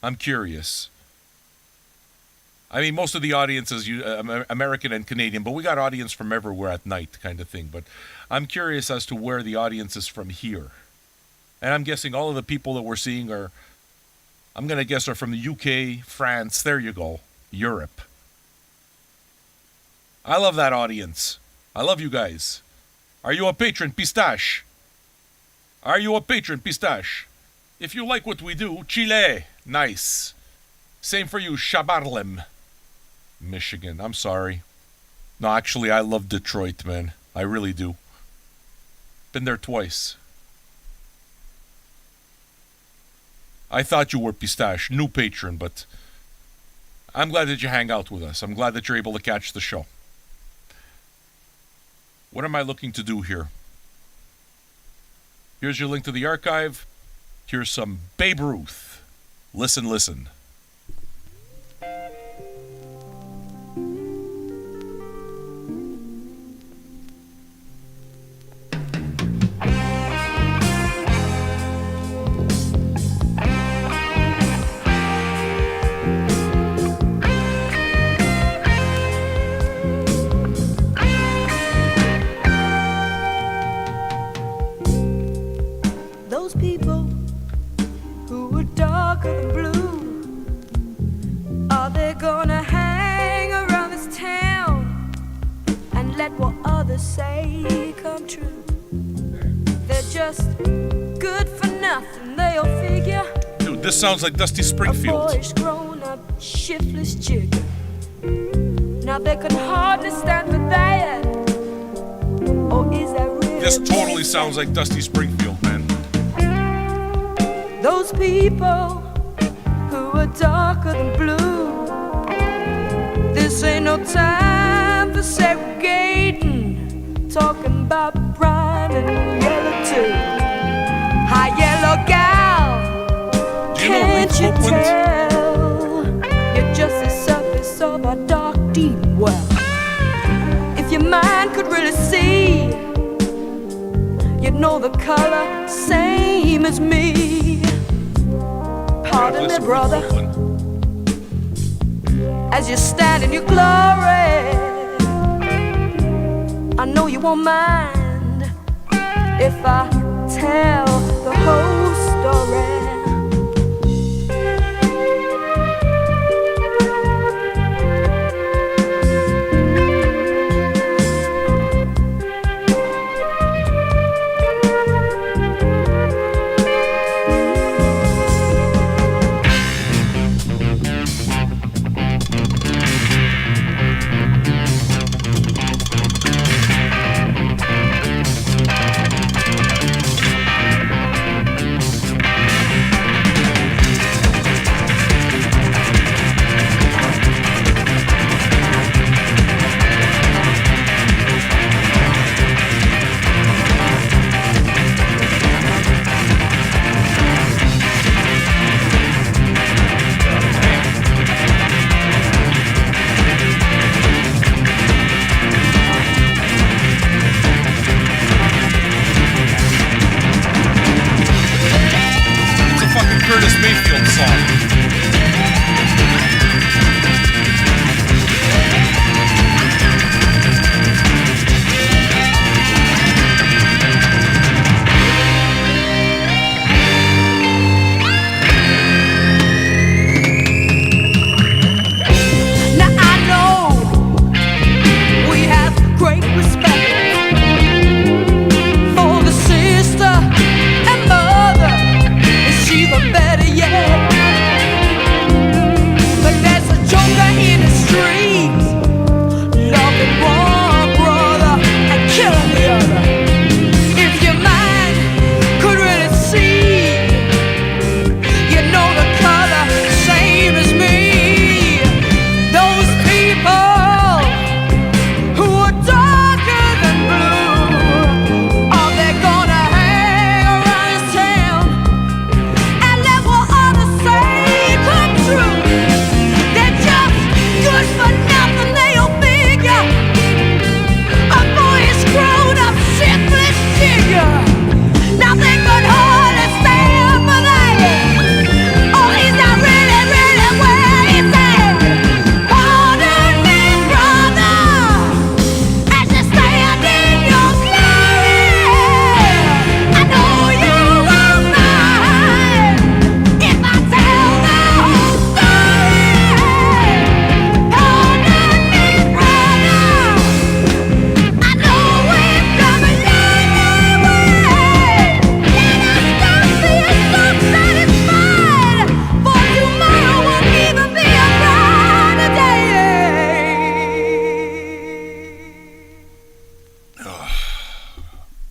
I'm curious. I mean, most of the audience is American and Canadian, but we got audience from everywhere at night kind of thing. But I'm curious as to where the audience is from here. And I'm guessing all of the people that we're seeing are, I'm going to guess, are from the UK, France, there you go, Europe. I love that audience. I love you guys. Are you a patron, Pistache? Are you a patron, Pistache? If you like what we do, Chile, nice. Same for you, Shabarlem. Michigan, I'm sorry. No, actually, I love Detroit, man. I really do. Been there twice. I thought you were Pistache, new patron, but I'm glad that you hang out with us. I'm glad that you're able to catch the show. What am I looking to do here? Here's your link to the archive. Here's some Babe Ruth. Listen, listen. Are they gonna hang around this town and let what others say come true? They're just good for nothing, they'll figure. Dude, this sounds like Dusty A Springfield. boyish grown-up, shiftless jigger. Now they can hardly stand for that. Or is that really? This totally sounds like Dusty Springfield, man. Those people who are darker than blue. This ain't no time for segregating. Talking about brown and yellow too. Hi, yellow gal. Do you know Can't Ruth you Copeland? tell? You're just the surface of a dark, deep well. If your mind could really see, you'd know the color, same as me. Pardon me, Listen, Ruth brother, Copeland. as you stand in your glory. I know you won't mind if I tell the whole story. It's a fucking Curtis Mayfield song. Now I know we have great respect for the sister and mother, and she the better yet. But there's a joker in the streets, loving one brother and killing the other. If your mind could really see, you know the color, same as me. Those people who are darker than blue, are they gonna hang around this town and let what others say come true? They're just good for nothing, they'll figure. A boy is grown up, shiftless jigger. Now they could hardly stand for that. Oh, he's not really, really where he's at. Pardon me, brother, as you stand in your glory. I know you won't mind if I tell the whole story. Pardon me, brother, I know we've come a long, long way. Let us not be so satisfied, for tomorrow won't even be a brighter day.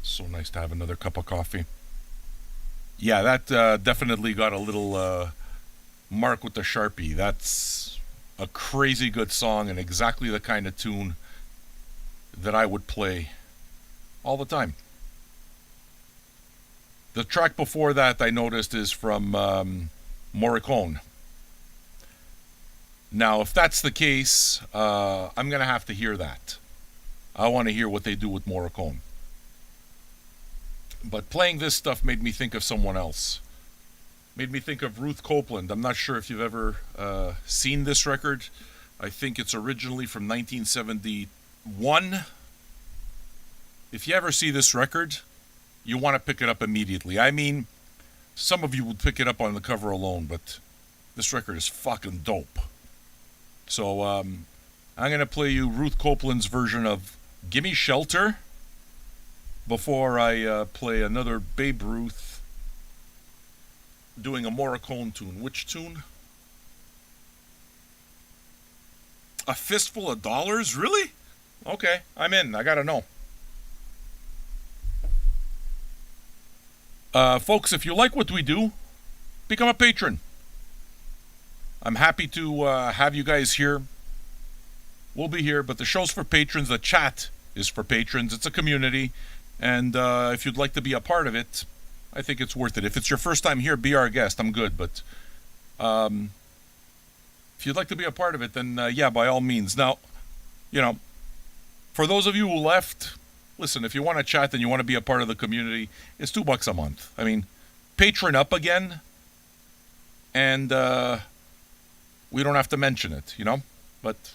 So nice to have another cup of coffee. Yeah, that definitely got a little mark with the Sharpie. That's a crazy good song and exactly the kind of tune that I would play all the time. The track before that I noticed is from Morricone. Now, if that's the case, I'm going to have to hear that. I want to hear what they do with Morricone. But playing this stuff made me think of someone else. Made me think of Ruth Copeland. I'm not sure if you've ever seen this record. I think it's originally from 1971. If you ever see this record, you want to pick it up immediately. I mean, some of you would pick it up on the cover alone, but this record is fucking dope. So I'm going to play you Ruth Copeland's version of Gimme Shelter before I play another Babe Ruth doing a Morricone tune. Which tune? A Fistful of Dollars? Really? Okay, I'm in. I gotta know. Folks, if you like what we do, become a patron. I'm happy to have you guys here. We'll be here, but the show's for patrons. The chat is for patrons. It's a community, and if you'd like to be a part of it, I think it's worth it. If it's your first time here, be our guest. I'm good, but if you'd like to be a part of it, then yeah, by all means. Now, for those of you who left, listen, if you want to chat and you want to be a part of the community, it's $2 a month. I mean, patron up again, and we don't have to mention it, But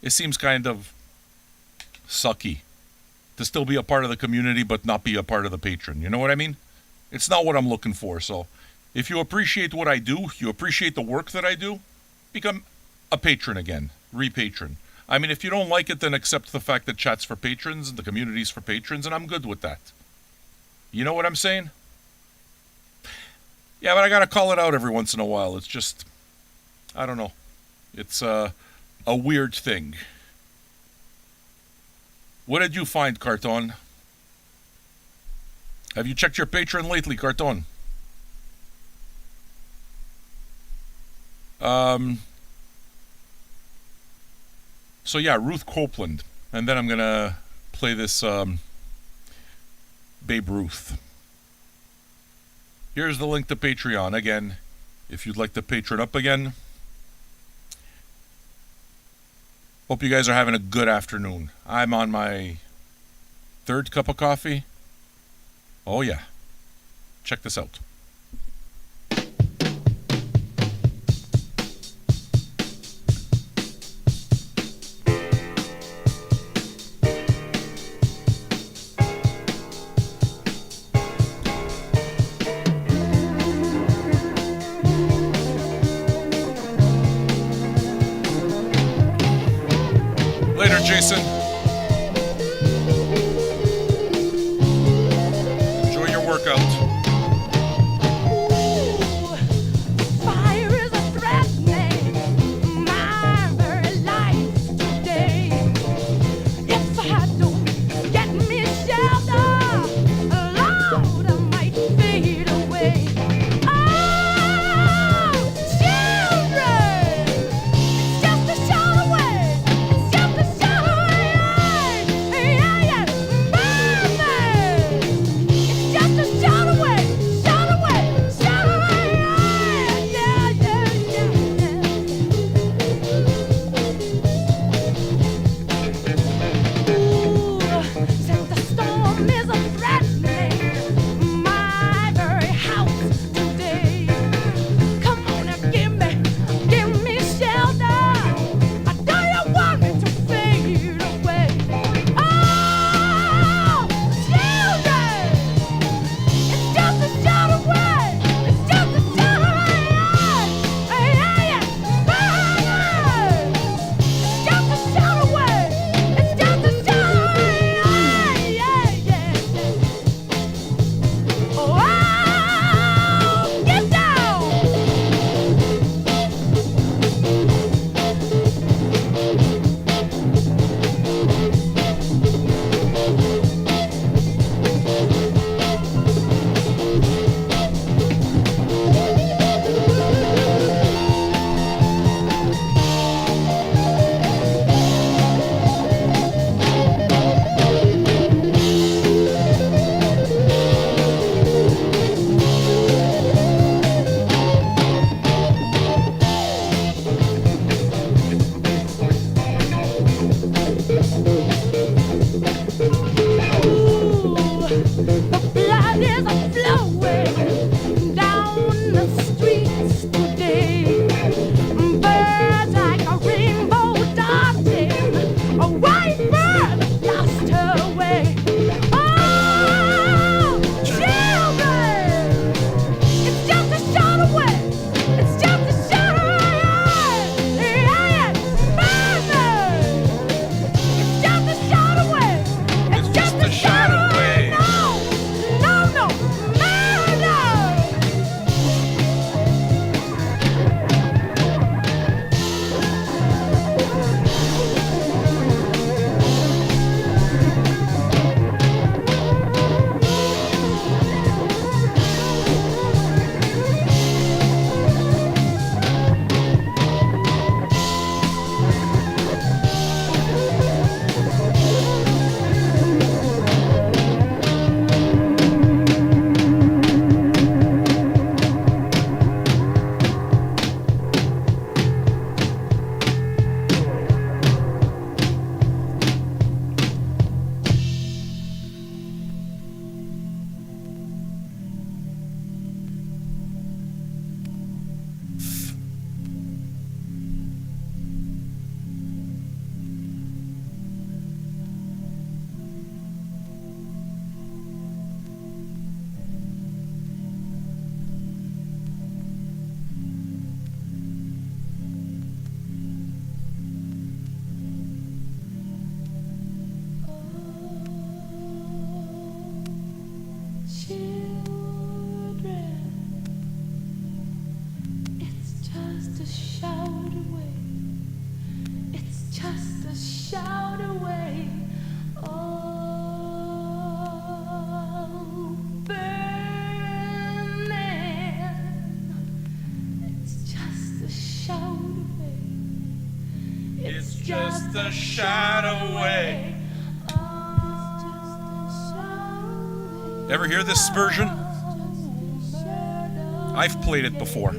it seems kind of sucky to still be a part of the community but not be a part of the patron. You know what I mean? It's not what I'm looking for. So if you appreciate what I do, you appreciate the work that I do, become a patron again, re-patron. I mean, if you don't like it, then accept the fact that chat's for patrons and the community's for patrons, and I'm good with that. You know what I'm saying? Yeah, but I gotta call it out every once in a while. It's just, I don't know. It's a weird thing. What did you find, Carton? Have you checked your Patreon lately, Carton? So yeah, Ruth Copeland. And then I'm going to play this Babe Ruth. Here's the link to Patreon. Again, if you'd like to patron up again. Hope you guys are having a good afternoon. I'm on my 3rd cup of coffee. Oh yeah. Check this out. Later, Jason. Enjoy your workout. Fire is a threatening my very life today. If I don't get me shelter, Lord, I might fade away. Oh, children, it's just a shot away. It's just a shot away. away. It's just a shout away. Oh, burning. It's just a shout away. It's just a shout away. Ever hear this version? I've played it before.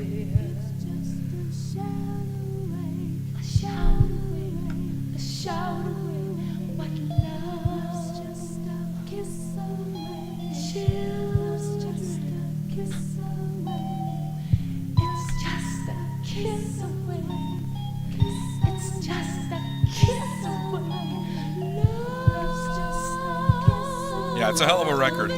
Yeah, it's a hell of a record.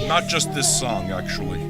Not just this song, actually.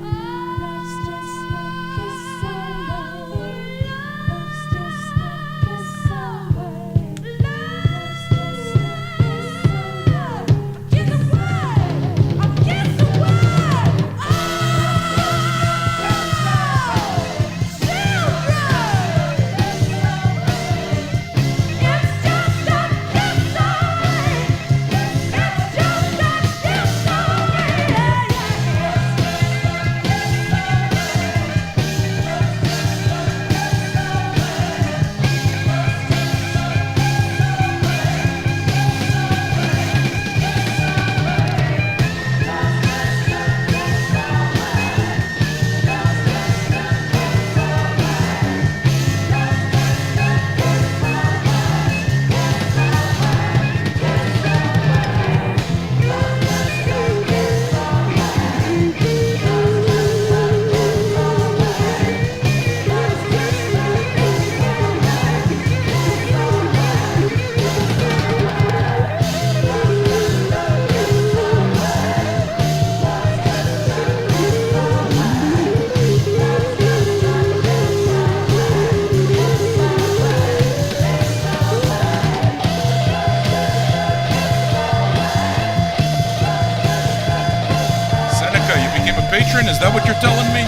Patron, is that what you're telling me?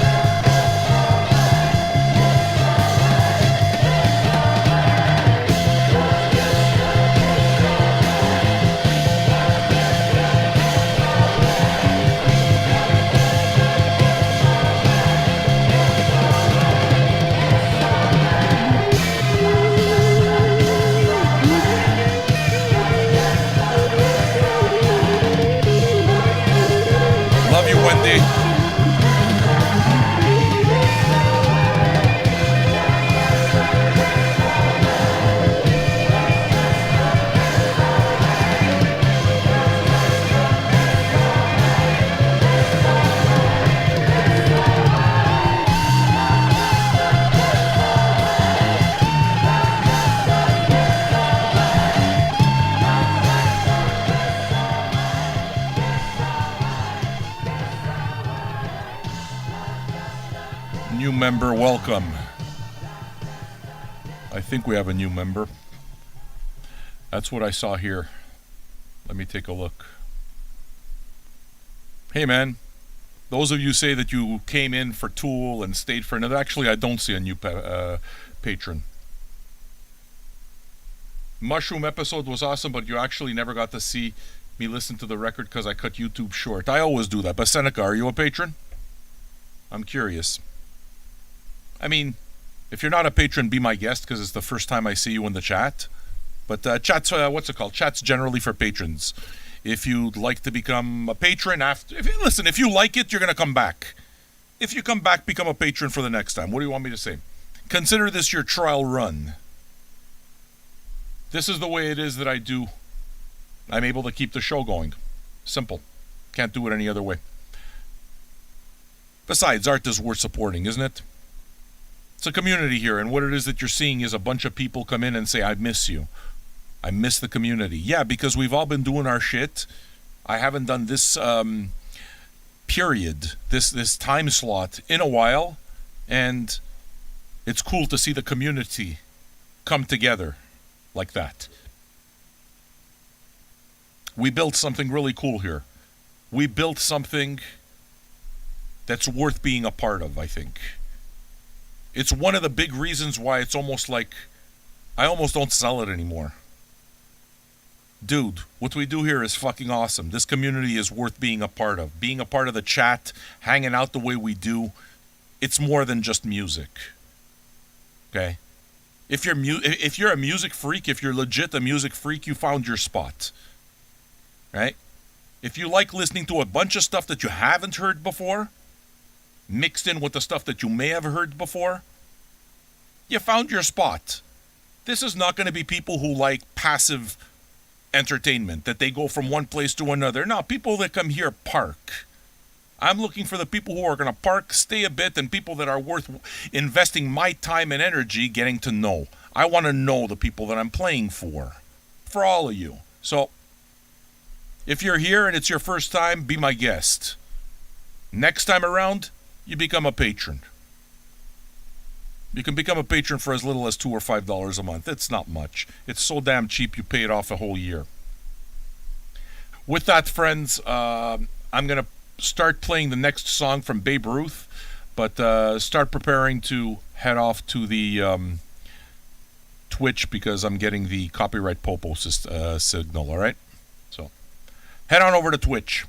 Love you, Wendy. New member, welcome. I think we have a new member. That's what I saw here. Let me take a look. Hey man, those of you say that you came in for Tool and stayed for another. Actually, I don't see a new patron. Mushroom episode was awesome, but you actually never got to see me listen to the record because I cut YouTube short. I always do that. But Seneca, are you a patron? I'm curious. I mean, if you're not a patron, be my guest because it's the first time I see you in the chat. But chat's, what's it called? Chat's generally for patrons. If you'd like to become a patron after... If you like it, you're going to come back. If you come back, become a patron for the next time. What do you want me to say? Consider this your trial run. This is the way it is that I do. I'm able to keep the show going. Simple. Can't do it any other way. Besides, art is worth supporting, isn't it? It's a community here, and what it is that you're seeing is a bunch of people come in and say, I miss you. I miss the community. Yeah, because we've all been doing our shit. I haven't done this period, this time slot in a while, and it's cool to see the community come together like that. We built something really cool here. We built something that's worth being a part of, I think. It's one of the big reasons why it's almost like I almost don't sell it anymore. Dude, what we do here is fucking awesome. This community is worth being a part of. Being a part of the chat, hanging out the way we do, it's more than just music. Okay? If you're a music freak, if you're legit a music freak, you found your spot. Right? If you like listening to a bunch of stuff that you haven't heard before, mixed in with the stuff that you may have heard before, you found your spot. This is not going to be people who like passive entertainment, that they go from one place to another. No, people that come here park. I'm looking for the people who are going to park, stay a bit, and people that are worth investing my time and energy getting to know. I want to know the people that I'm playing for all of you. So, if you're here and it's your first time, be my guest. Next time around, you become a patron. You can become a patron for as little as $2 or $5 a month. It's not much. It's so damn cheap you pay it off a whole year. With that, friends, I'm going to start playing the next song from Babe Ruth, but start preparing to head off to the Twitch because I'm getting the copyright popo signal, all right? So head on over to Twitch.